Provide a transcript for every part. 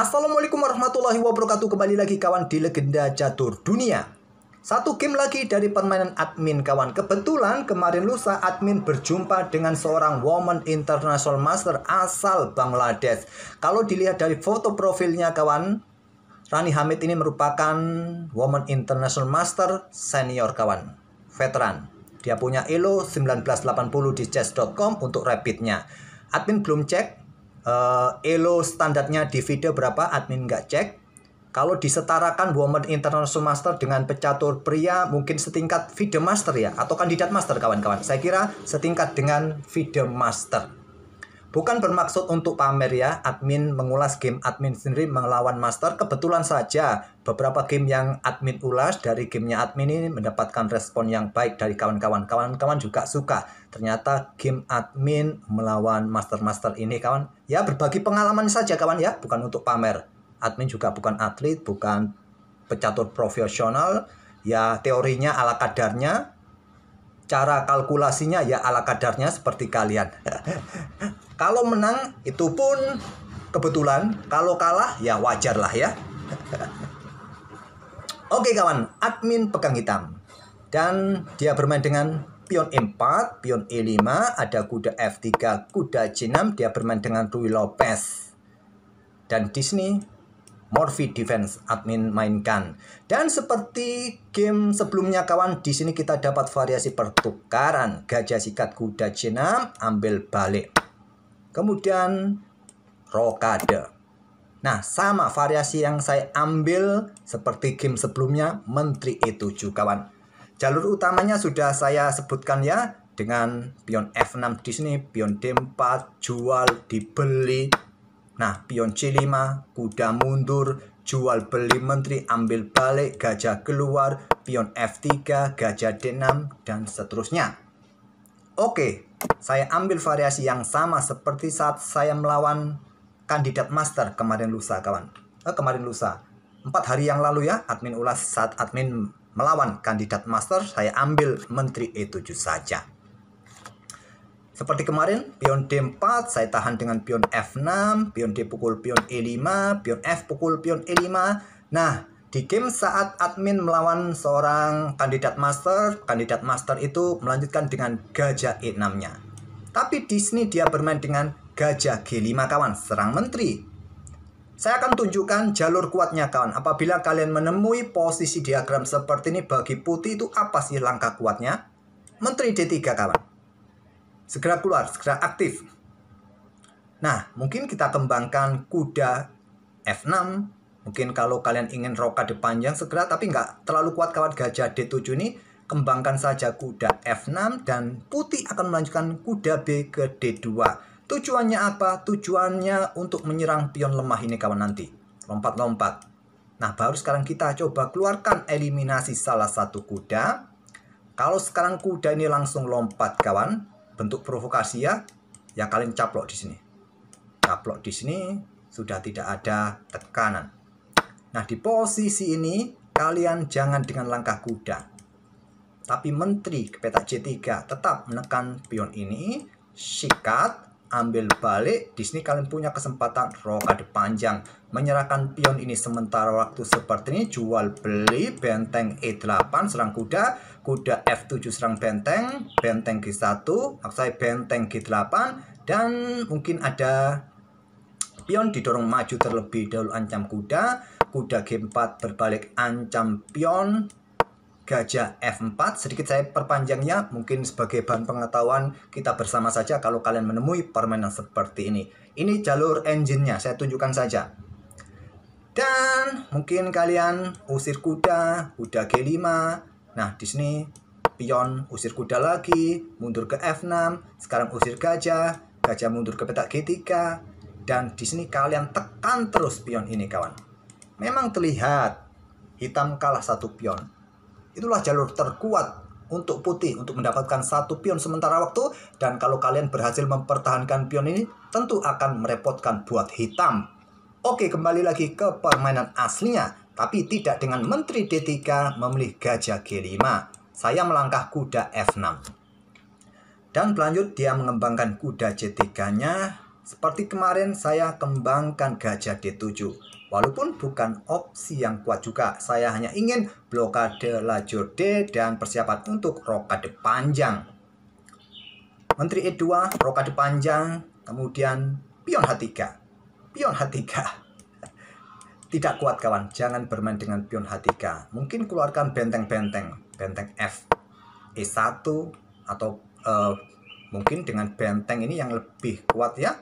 Assalamualaikum warahmatullahi wabarakatuh. Kembali lagi kawan di Legenda Catur Dunia. Satu game lagi dari permainan admin kawan. Kebetulan kemarin lusa admin berjumpa dengan seorang Women International Master asal Bangladesh. Kalau dilihat dari foto profilnya kawan, Rani Hamid ini merupakan Women International Master senior kawan, veteran. Dia punya elo 1980 di chess.com untuk rapidnya. Admin belum cek elo standarnya di video berapa, admin nggak cek. Kalau disetarakan Women International Master dengan pecatur pria mungkin setingkat FIDE Master ya, atau kandidat Master kawan-kawan. Saya kira setingkat dengan FIDE Master. Bukan bermaksud untuk pamer ya, admin mengulas game admin sendiri melawan Master. Kebetulan saja beberapa game yang admin ulas dari gamenya admin ini mendapatkan respon yang baik dari kawan-kawan. Kawan-kawan juga suka. Ternyata game admin melawan Master-Master ini kawan. Ya berbagi pengalaman saja kawan ya, bukan untuk pamer. Admin juga bukan atlet, bukan pecatur profesional. Ya teorinya ala kadarnya. Cara kalkulasinya ya ala kadarnya seperti kalian. Kalau menang itu pun kebetulan, kalau kalah ya wajar lah ya. Oke kawan, admin pegang hitam. Dan dia bermain dengan pion E4, pion E5, ada kuda F3, kuda C6, dia bermain dengan Ruy Lopez. Dan di sini Morphy Defense admin mainkan. Dan seperti game sebelumnya kawan, di sini kita dapat variasi pertukaran. Gajah sikat kuda C6, ambil balik. Kemudian rokade. Nah, sama variasi yang saya ambil seperti game sebelumnya, Menteri E7 kawan. Jalur utamanya sudah saya sebutkan ya, dengan pion F6 di sini, pion D4, jual, dibeli. Nah, pion C5, kuda mundur, jual beli menteri, ambil balik, gajah keluar, pion F3, gajah D6, dan seterusnya. Oke, saya ambil variasi yang sama seperti saat saya melawan kandidat Master kemarin lusa kawan. Kemarin lusa. 4 hari yang lalu ya, admin ulas saat admin melawan kandidat Master, saya ambil menteri E7 saja. Seperti kemarin, pion D4, saya tahan dengan pion F6, pion D pukul pion E5, pion F pukul pion E5. Nah, di game saat admin melawan seorang kandidat Master itu melanjutkan dengan gajah E6-nya. Tapi di sini dia bermain dengan gajah G5 kawan, serang menteri. Saya akan tunjukkan jalur kuatnya kawan. Apabila kalian menemui posisi diagram seperti ini, bagi putih itu apa sih langkah kuatnya? Menteri D3 kawan. Segera keluar, segera aktif. Nah, mungkin kita kembangkan kuda F6. Mungkin kalau kalian ingin rokade panjang segera, tapi nggak terlalu kuat kawan gajah D7 ini. Kembangkan saja kuda F6 dan putih akan melanjutkan kuda B ke D2. Tujuannya apa? Tujuannya untuk menyerang pion lemah ini kawan nanti. Lompat-lompat. Nah, baru sekarang kita coba keluarkan eliminasi salah satu kuda. Kalau sekarang kuda ini langsung lompat kawan, bentuk provokasi ya kalian caplok di sini. Caplok di sini sudah tidak ada tekanan. Nah, di posisi ini kalian jangan dengan langkah kuda, tapi menteri ke petak C3 tetap menekan pion ini, sikat, ambil balik. Di sini kalian punya kesempatan rokade panjang, menyerahkan pion ini sementara waktu seperti ini, jual beli, benteng E8 serang kuda, kuda F7 serang benteng, benteng G1, maksud saya benteng G8, dan mungkin ada pion didorong maju terlebih dahulu, ancam kuda, kuda G4 berbalik, ancam pion, gajah F4. Sedikit saya perpanjangnya, mungkin sebagai bahan pengetahuan kita bersama saja kalau kalian menemui permainan seperti ini. Ini jalur engine-nya, saya tunjukkan saja. Dan mungkin kalian usir kuda, kuda G5. Nah, di sini pion usir kuda lagi, mundur ke F6, sekarang usir gajah, gajah mundur ke petak G3. Dan di sini kalian tekan terus pion ini kawan. Memang terlihat hitam kalah satu pion. Itulah jalur terkuat untuk putih untuk mendapatkan satu pion sementara waktu. Dan kalau kalian berhasil mempertahankan pion ini, tentu akan merepotkan buat hitam. Oke, kembali lagi ke permainan aslinya. Tapi tidak dengan menteri D3 memilih gajah G5. Saya melangkah kuda F6. Dan berlanjut dia mengembangkan kuda C3-nya. Seperti kemarin saya kembangkan gajah D7. Walaupun bukan opsi yang kuat juga, saya hanya ingin blokade lajur D dan persiapan untuk rokade panjang. Menteri E2, rokade panjang, kemudian pion H3. Pion H3. Tidak kuat kawan, jangan bermain dengan pion H3. Mungkin keluarkan benteng-benteng, benteng F, E1, atau mungkin dengan benteng ini yang lebih kuat ya.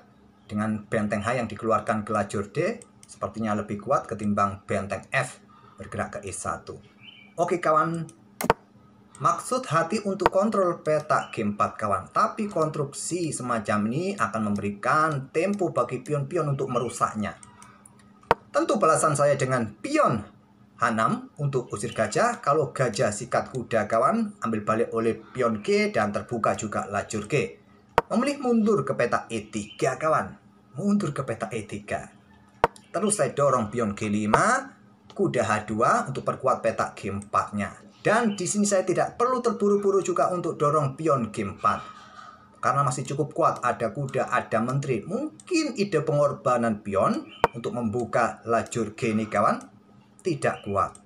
Dengan benteng H yang dikeluarkan ke lajur D, sepertinya lebih kuat ketimbang benteng F bergerak ke E1. Oke kawan, maksud hati untuk kontrol peta G4 kawan. Tapi konstruksi semacam ini akan memberikan tempo bagi pion-pion untuk merusaknya. Tentu balasan saya dengan pion H6 untuk usir gajah. Kalau gajah sikat kuda kawan, ambil balik oleh pion G dan terbuka juga lajur G. Memilih mundur ke peta E3 kawan. Mundur ke peta E3. Terus saya dorong pion G5, kuda H2 untuk perkuat peta G4-nya. Dan di sini saya tidak perlu terburu-buru juga untuk dorong pion G4. Karena masih cukup kuat, ada kuda, ada menteri. Mungkin ide pengorbanan pion untuk membuka lajur G ini kawan tidak kuat.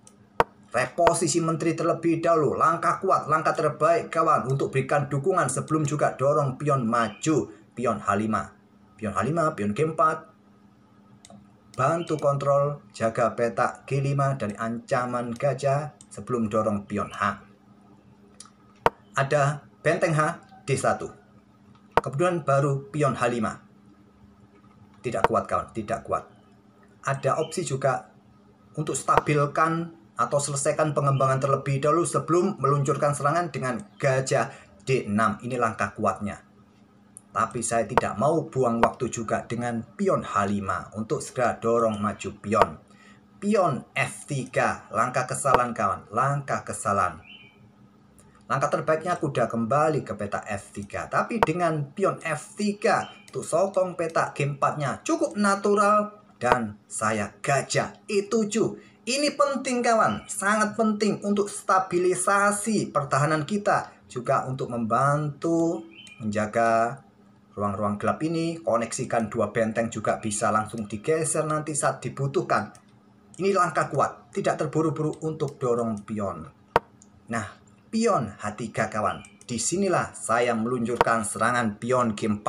Reposisi menteri terlebih dahulu, langkah kuat, langkah terbaik kawan untuk berikan dukungan sebelum juga dorong pion maju, pion H5. Pion H5, pion G4. Bantu kontrol, jaga peta G5 dari ancaman gajah sebelum dorong pion H. Ada benteng H, D1. Kemudian baru pion H5. Tidak kuat kawan, tidak kuat. Ada opsi juga untuk stabilkan atau selesaikan pengembangan terlebih dahulu sebelum meluncurkan serangan dengan gajah D6. Ini langkah kuatnya. Tapi saya tidak mau buang waktu juga dengan pion H5 untuk segera dorong maju pion. Pion F3, langkah kesalahan kawan, langkah kesalahan. Langkah terbaiknya kuda kembali ke peta F3. Tapi dengan pion F3 untuk sokong peta G4-nya cukup natural. Dan saya gajah E7. Ini penting kawan, sangat penting untuk stabilisasi pertahanan kita. Juga untuk membantu menjaga ruang-ruang gelap ini. Koneksikan dua benteng juga bisa langsung digeser nanti saat dibutuhkan. Ini langkah kuat, tidak terburu-buru untuk dorong pion. Nah, pion H3 kawan. Disinilah saya meluncurkan serangan pion G4.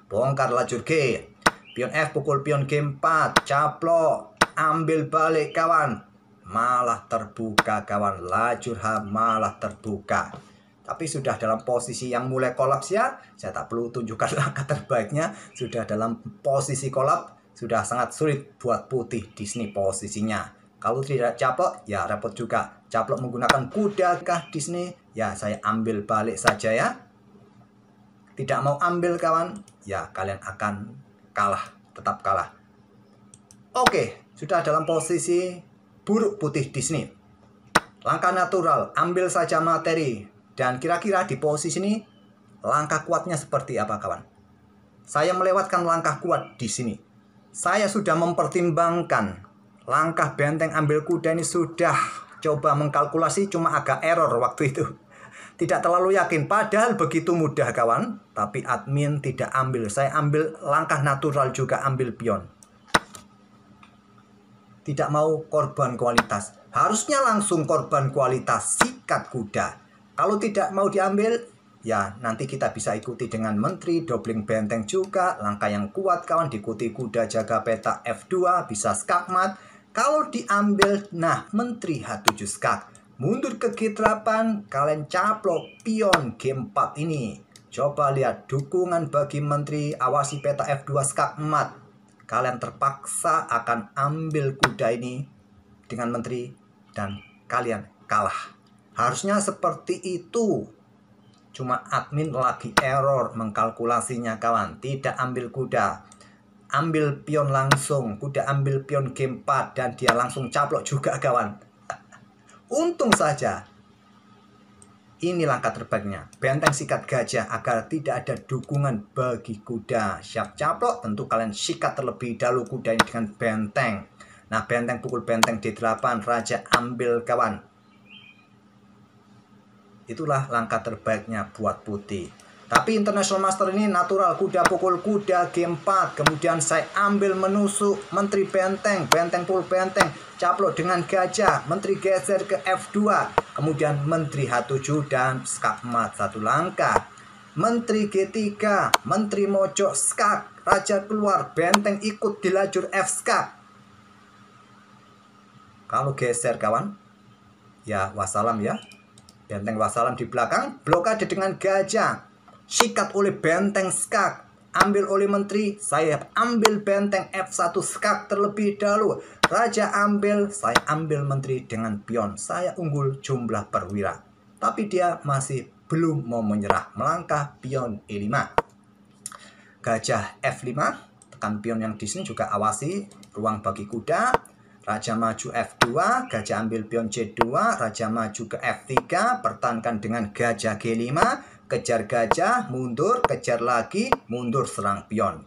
Bongkar lajur G. Pion F pukul pion G4. Caplok. Ambil balik kawan. Malah terbuka kawan. Lajur H malah terbuka. Tapi sudah dalam posisi yang mulai kolaps ya. Saya tak perlu tunjukkan langkah terbaiknya. Sudah dalam posisi kolaps. Sudah sangat sulit buat putih di sini posisinya. Kalau tidak caplok ya repot juga. Caplok menggunakan kuda kah di sini? Ya saya ambil balik saja ya. Tidak mau ambil kawan. Ya kalian akan kalah. Tetap kalah. Oke, sudah dalam posisi buruk putih di sini. Langkah natural, ambil saja materi. Dan kira-kira di posisi ini, langkah kuatnya seperti apa kawan? Saya melewatkan langkah kuat di sini. Saya sudah mempertimbangkan langkah benteng ambil kuda ini sudah coba mengkalkulasi, cuma agak error waktu itu. Tidak terlalu yakin, padahal begitu mudah kawan. Tapi admin tidak ambil, saya ambil langkah natural juga ambil pion. Tidak mau korban kualitas. Harusnya langsung korban kualitas, sikat kuda. Kalau tidak mau diambil, ya nanti kita bisa ikuti dengan menteri, dobling benteng juga. Langkah yang kuat kawan, diikuti kuda jaga peta F2, bisa skakmat. Kalau diambil, nah menteri H7 skak. Mundur ke G8, kalian caplok pion G4 ini. Coba lihat dukungan bagi menteri, awasi peta F2 skakmat. Kalian terpaksa akan ambil kuda ini dengan menteri dan kalian kalah. Harusnya seperti itu. Cuma admin lagi error mengkalkulasinya kawan. Tidak ambil kuda. Ambil pion langsung. Kuda ambil pion G4 dan dia langsung caplok juga kawan. Untung saja. Ini langkah terbaiknya. Benteng sikat gajah agar tidak ada dukungan bagi kuda. Siap caplok, tentu kalian sikat terlebih dahulu kuda ini dengan benteng. Nah, benteng pukul benteng D8, raja ambil kawan. Itulah langkah terbaiknya buat putih. Tapi International Master ini natural, kuda pukul kuda G4. Kemudian saya ambil menusuk menteri benteng, benteng pukul benteng, caplok dengan gajah, menteri geser ke F2. Kemudian menteri H7 dan skakmat 1 langkah. Menteri G3, menteri mojok skak, raja keluar, benteng ikut di lajur F skak. Kalau geser kawan, ya wassalam ya. Benteng wassalam di belakang, blokade dengan gajah. Sikat oleh benteng skak, ambil oleh menteri, saya ambil benteng F1 skak terlebih dahulu. Raja ambil, saya ambil menteri dengan pion. Saya unggul jumlah perwira. Tapi dia masih belum mau menyerah, melangkah pion E5. Gajah F5, tekan pion yang di sini juga awasi ruang bagi kuda. Raja maju F2, gajah ambil pion C2, raja maju ke F3, pertahankan dengan gajah G5, kejar gajah, mundur, kejar lagi, mundur serang pion.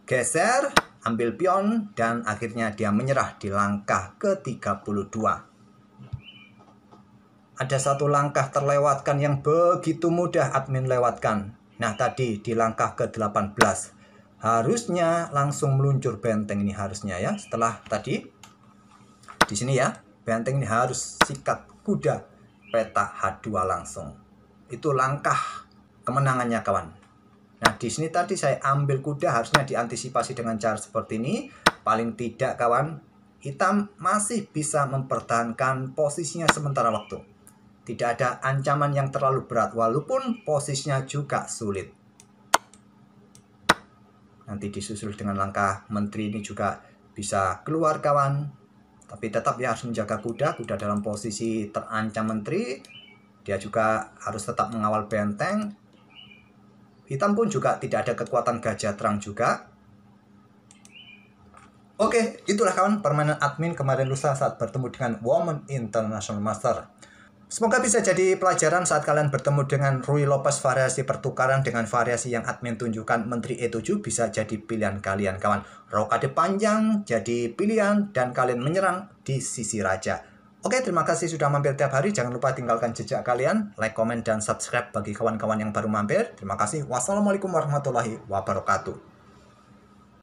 Geser, ambil pion, dan akhirnya dia menyerah di langkah ke-32. Ada satu langkah terlewatkan yang begitu mudah admin lewatkan. Nah tadi di langkah ke-18. Harusnya langsung meluncur benteng ini harusnya ya. Setelah tadi di sini ya, benteng ini harus sikat kuda peta H2 langsung. Itu langkah kemenangannya kawan. Nah di sini tadi saya ambil kuda, harusnya diantisipasi dengan cara seperti ini. Paling tidak kawan, hitam masih bisa mempertahankan posisinya sementara waktu. Tidak ada ancaman yang terlalu berat, walaupun posisinya juga sulit. Nanti disusul dengan langkah menteri ini juga bisa keluar kawan. Tapi tetap ya harus menjaga kuda dalam posisi terancam menteri. Dia juga harus tetap mengawal benteng. Hitam pun juga tidak ada kekuatan gajah terang juga. Oke, itulah kawan permainan admin kemarin lusa saat bertemu dengan Women International Master. Semoga bisa jadi pelajaran saat kalian bertemu dengan Ruy Lopez variasi pertukaran dengan variasi yang admin tunjukkan menteri E7 bisa jadi pilihan kalian kawan. Rokade panjang jadi pilihan dan kalian menyerang di sisi raja. Oke, terima kasih sudah mampir tiap hari. Jangan lupa tinggalkan jejak kalian, like, komen, dan subscribe bagi kawan-kawan yang baru mampir. Terima kasih. Wassalamualaikum warahmatullahi wabarakatuh.